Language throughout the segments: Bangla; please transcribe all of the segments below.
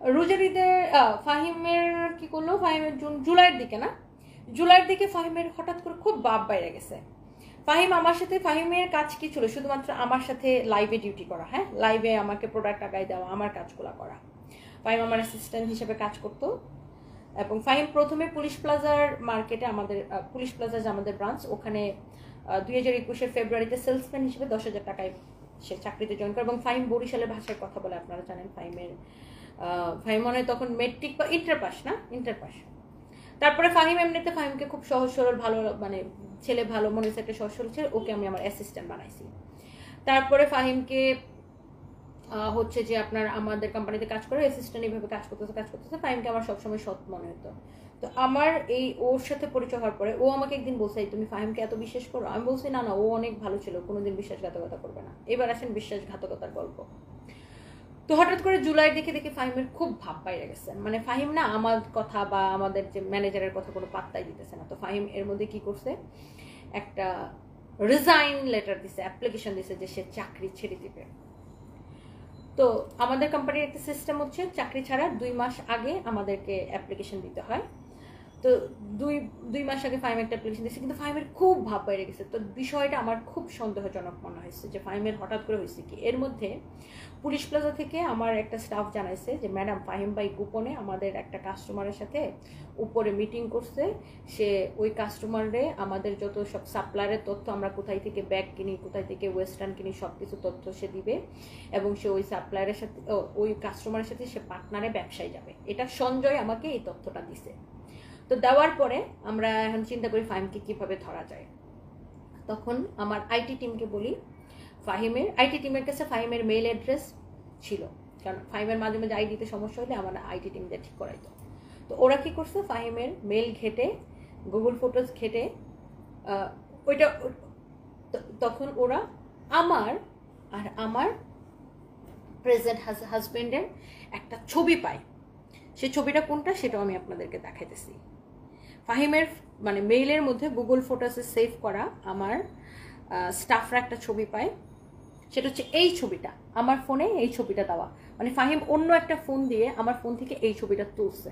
রোজার ঈদের ফাহিমের কি করলো, ফাহিমের জুলাইয়ের দিকে না, জুলাইয়ের দিকে ফাহিমের হঠাৎ করে খুব বাপ বাইরে গেছে। ফাহিম আমার সাথে, ফাহিমের কাজ কি ছিল, শুধুমাত্র আমার সাথে লাইভে ডিউটি করা, হ্যাঁ, লাইভে আমাকে প্রোডাক্ট আগায় দেওয়া, আমার কাজগুলো করা। ফাহিম আমার অ্যাসিস্ট্যান্ট হিসেবে কাজ করতো। এবং ফাহিম প্রথমে পুলিশ প্লাজার মার্কেটে, আমাদের পুলিশ প্লাজা যে আমাদের ব্রাঞ্চ, ওখানে 2021 ফেব্রুয়ারিতে সেলসম্যান হিসেবে 10,000 টাকায় সে চাকরিতে জয়েন করে। এবং ফাহিম বরিশালের ভাষায় কথা বলে, আপনারা জানেন। ফাহিম মনে হয় তখন মেট্রিক বা ইন্টার পাস, না ইন্টার পাস। তারপরে ফাহিম এমনিতে ফাহিমকে খুব সহজ সরল, ভালো মানে ছেলে, ভালো মনে হচ্ছে একটা সহজ সরল ছেলে, ওকে আমি আমার অ্যাসিস্ট্যান্ট বানাইছি। তারপরে ফাহিমকে হচ্ছে যে আপনার আমাদের কোম্পানিতে কাজ করে অ্যাসিস্ট্যান্ট এইভাবে কাজ করতেছে। ফাহিমকে আমার সবসময় সৎ মনে হতো। তো আমার এই ওর সাথে পরিচয় হওয়ার পরে ও আমাকে একদিন বলছে, তুমি ফাহিমকে এত বিশ্বাস করো? আমি বলছি না না, ও অনেক ভালো ছিল, কোনোদিন বিশ্বাসঘাতকতা করবে না। এবার আসেন বিশ্বাসঘাতকতার গল্প। তো হঠাৎ করে জুলাইয়ের দেখে দেখে ফাহিমের খুব ভাব বাইরে গেছে। মানে ফাহিম না আমার কথা বা আমাদের যে ম্যানেজারের কথা কোনো পাত্তাই দিতেছে না। তো ফাহিম এর মধ্যে কি করছে, একটা রিজাইন লেটার দিছে, অ্যাপ্লিকেশন দিছে যে সে চাকরি ছেড়ে দিবে। তো আমাদের কোম্পানির একটা সিস্টেম হচ্ছে, চাকরি ছাড়ার 2 মাস আগে আমাদেরকে অ্যাপ্লিকেশন দিতে হয়। তো দুই মাস আগে ফাহিম একটা অ্যাপ্লিকেশন দিচ্ছে, কিন্তু ফাহিমের খুব ভাব বাইরে গেছে। তো বিষয়টা আমার খুব সন্দেহজনক মনে হয়েছে যে ফাহিমের হঠাৎ করে হয়েছে কি। এর মধ্যে পুলিশ প্লাজা থেকে আমার একটা স্টাফ জানাইছে যে ম্যাডাম, ফাহিম ভাই গোপনে আমাদের একটা কাস্টমারের সাথে উপরে মিটিং করছে। সে ওই কাস্টমারে আমাদের যত সব সাপ্লায়ারের তথ্য, আমরা কোথায় থেকে ব্যাগ কিনি, কোথায় থেকে ওয়েস্টার্ন কিনি, সব কিছু তথ্য সে দিবে। এবং সে ওই সাপ্লায়ারের সাথে, ওই কাস্টমারের সাথে সে পার্টনারে ব্যবসায় যাবে। এটা সঞ্জয় আমাকে এই তথ্যটা দিছে। তো দেওয়ার পরে আমরা এখন চিন্তা করি ফাহিমকে কিভাবে ধরা যায়। তখন আমার আইটি টিমকে বলি, ফাহিমের আইটি টিমের কাছে ফাহিমের মেইল অ্যাড্রেস ছিল, কারণ ফাহিমের মাঝে মাঝে আইডিতে সমস্যা হলে আমার আইটি টিম দিয়ে ঠিক করাইতো। তো ওরা কি করছে, ফাহিমের মেইল ঘেটে, গুগল ফটোজ ঘেটে, ওইটা তখন ওরা আমার আর আমার প্রেজেন্ট হাজব্যান্ডের একটা ছবি পায়। সেই ছবিটা কোনটা সেটাও আমি আপনাদেরকে দেখাইতেছি। ফাহিমের মানে মেইলের মধ্যে গুগল ফটোসে সেভ করা আমার স্টাফরা একটা ছবি পায়। সেটা হচ্ছে এই ছবিটা, আমার ফোনে এই ছবিটা দেওয়া। মানে ফাহিম অন্য একটা ফোন দিয়ে আমার ফোন থেকে এই ছবিটা তুলছে।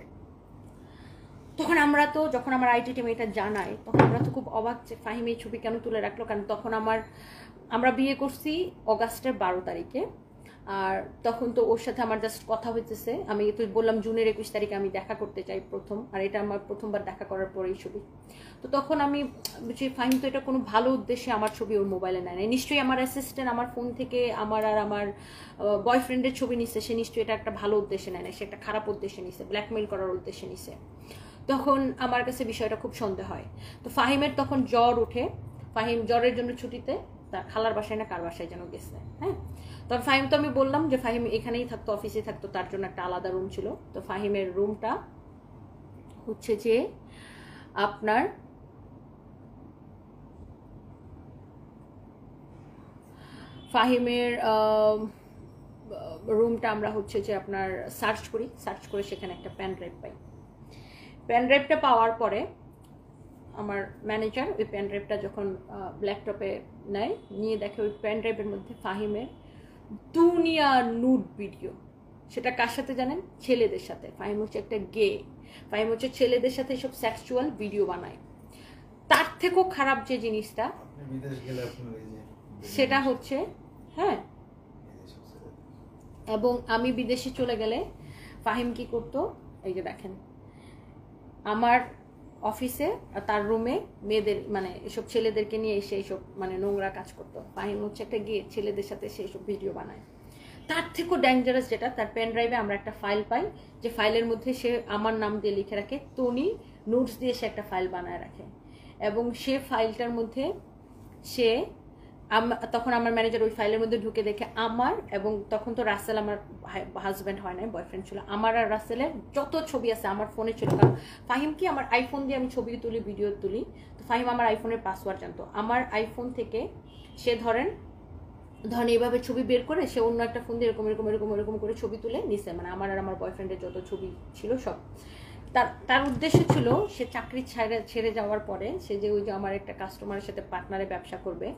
তখন আমরা তো, যখন আমার আইটি টিম এটা জানায়, তখন আমরা তো খুব অবাক যে ফাহিম এই ছবি কেন তুলে রাখলো। কারণ তখন আমরা বিয়ে করছি অগাস্টের 12 তারিখে। আর তখন তো ওর সাথে আমার জাস্ট কথা হইতেছে। আমি তো বললাম জুনের 21 তারিখে আমি দেখা করতে চাই প্রথম, আর এটা আমার প্রথমবার দেখা করার পরেই ছবি। তো তখন আমি বুঝি ফাহিম তো এটা কোনো ভালো উদ্দেশ্যে আমার ছবি ওর মোবাইলে নেয় নাই। নিশ্চয়ই আমার অ্যাসিস্ট্যান্ট আমার ফোন থেকে আমার আর আমার বয়ফ্রেন্ডের ছবি নিচ্ছে, সে নিশ্চয়ই এটা একটা ভালো উদ্দেশ্যে নেয় না, সে একটা খারাপ উদ্দেশ্যে নিছে, ব্ল্যাকমেইল করার উদ্দেশ্যে নিছে। তখন আমার কাছে বিষয়টা খুব সন্দেহ হয়। তো ফাহিমের তখন জ্বর ওঠে। ফাহিম জ্বরের জন্য ছুটিতে তার খালার বাসায় না কার বাসায় যেন গেছে। হ্যাঁ, তখন ফাহিম তো আমি বললাম যে ফাহিম এখানেই থাকতো, অফিসে থাকতো, তার জন্য একটা আলাদা রুম ছিল। তো ফাহিমের রুমটা হচ্ছে যে আপনার ফাহিমের রুমটা আমরা হচ্ছে যে আপনার সার্চ করে সেখানে একটা প্যান ড্রাইভ পাই। প্যান ড্রাইভটা পাওয়ার পরে আমার ম্যানেজার ওই প্যান ড্রাইভটা যখন ল্যাপটপে নেয়, নিয়ে দেখে ওই প্যান ড্রাইভের মধ্যে ফাহিমের দুনিয়া নুড ভিডিও। সেটা কার সাথে জানেন? ছেলেদের সাথে। ফাহিম হচ্ছে একটা গে। ফাহিম হচ্ছে ছেলেদের সাথে সব সেক্সুয়াল ভিডিও বানায়। তার থেকেও খারাপ যে জিনিসটা সেটা হচ্ছে, হ্যাঁ, এবং আমি বিদেশে চলে গেলে ফাহিম কি করতো, এই যে দেখেন আমার অফিসে তার রুমে মেয়েদের মানে এসব ছেলেদেরকে নিয়ে এসে এইসব মানে নোংরা কাজ করতো। ফাহিম হচ্ছে একটা গিয়ে ছেলেদের সাথে সেই সব ভিডিও বানায়। তার থেকেও ডেঞ্জারাস যেটা, তার পেন ড্রাইভে আমরা একটা ফাইল পাই, যে ফাইলের মধ্যে সে আমার নাম দিয়ে লিখে রাখে, টনি নোটস দিয়ে সে একটা ফাইল বানায় রাখে। এবং সে ফাইলটার মধ্যে সে তখন আমার ম্যানেজার ওই ফাইলের মধ্যে ঢুকে দেখে আমার, এবং তখন তো রাসেল আমার হাজব্যান্ড হয় নাই, বয়ফ্রেন্ড ছিল, আমার আর রাসেলের যত ছবি আছে আমার ফোনে ছিল। কারণ ফাহিম কি আমার আইফোন দিয়ে আমি ছবি তুলি, ভিডিও তুলি। তো ফাহিম আমার আইফোনের পাসওয়ার্ড জানতো। আমার আইফোন থেকে সে ধরেন এইভাবে ছবি বের করে সে অন্য একটা ফোন দিয়ে এরকম এরকম এরকম এরকম করে ছবি তুলে নিছে। মানে আমার আর আমার বয়ফ্রেন্ডের যত ছবি ছিল সব। তার উদ্দেশ্য ছিল সে চাকরি ছেড়ে যাওয়ার পরে সে যে ওই যে আমার একটা কাস্টমারের সাথে পার্টনারে ব্যবসা করবে,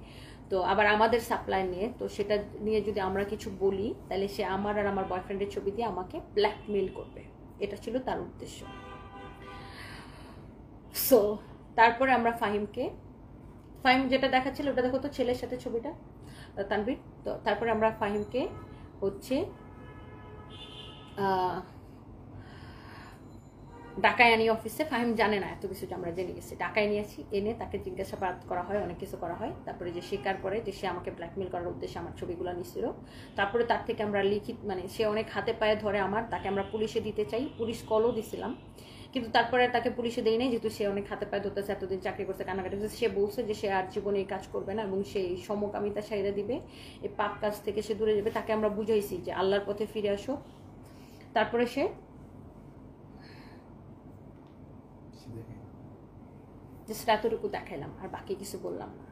তো আবার আমাদের সাপ্লাই নিয়ে, তো সেটা নিয়ে যদি আমরা কিছু বলি তাহলে সে আমার আর আমার বয়ফ্রেন্ডের ছবি দিয়ে আমাকে ব্ল্যাকমেল করবে, এটা ছিল তার উদ্দেশ্য। সো তারপরে আমরা ফাহিম যেটা দেখাচ্ছিল ওটা দেখো তো, ছেলের সাথে ছবিটা তানভীর। তো তারপরে আমরা ফাহিমকে হচ্ছে ঢাকায় আনি অফিসে। ফাহিম জানে না এত কিছু, আমরা জেনে গেছি। ঢাকায় নিয়েছি, এনে তাকে জিজ্ঞাসাবাদ করা হয়, অনেক কিছু করা হয়। তারপরে যে স্বীকার করে যে সে আমাকে ব্ল্যাকমেল করার উদ্দেশ্যে আমার ছবিগুলো নিছিল। তারপরে তার থেকে আমরা লিখিত, মানে সে অনেক হাতে পায়ে ধরে আমার, তাকে আমরা পুলিশে দিতে চাই, পুলিশ কলও দিছিলাম, কিন্তু তারপরে তাকে পুলিশে দেয় নাই, যেহেতু সে অনেক হাতে পায়ে ধরতেছে, এতদিন চাকরি করছে, কান্নাকাটি করছে। সে বলছে যে সে আর জীবনে এই কাজ করবে না এবং সেই সমকামিতা সাইরা দিবে, এই পাপ কাজ থেকে সে দূরে যাবে। তাকে আমরা বুঝাইছি যে আল্লাহর পথে ফিরে আসো। তারপরে সে জাস্ট এতটুকু দেখাইলাম, আর বাকি কিছু বললাম না।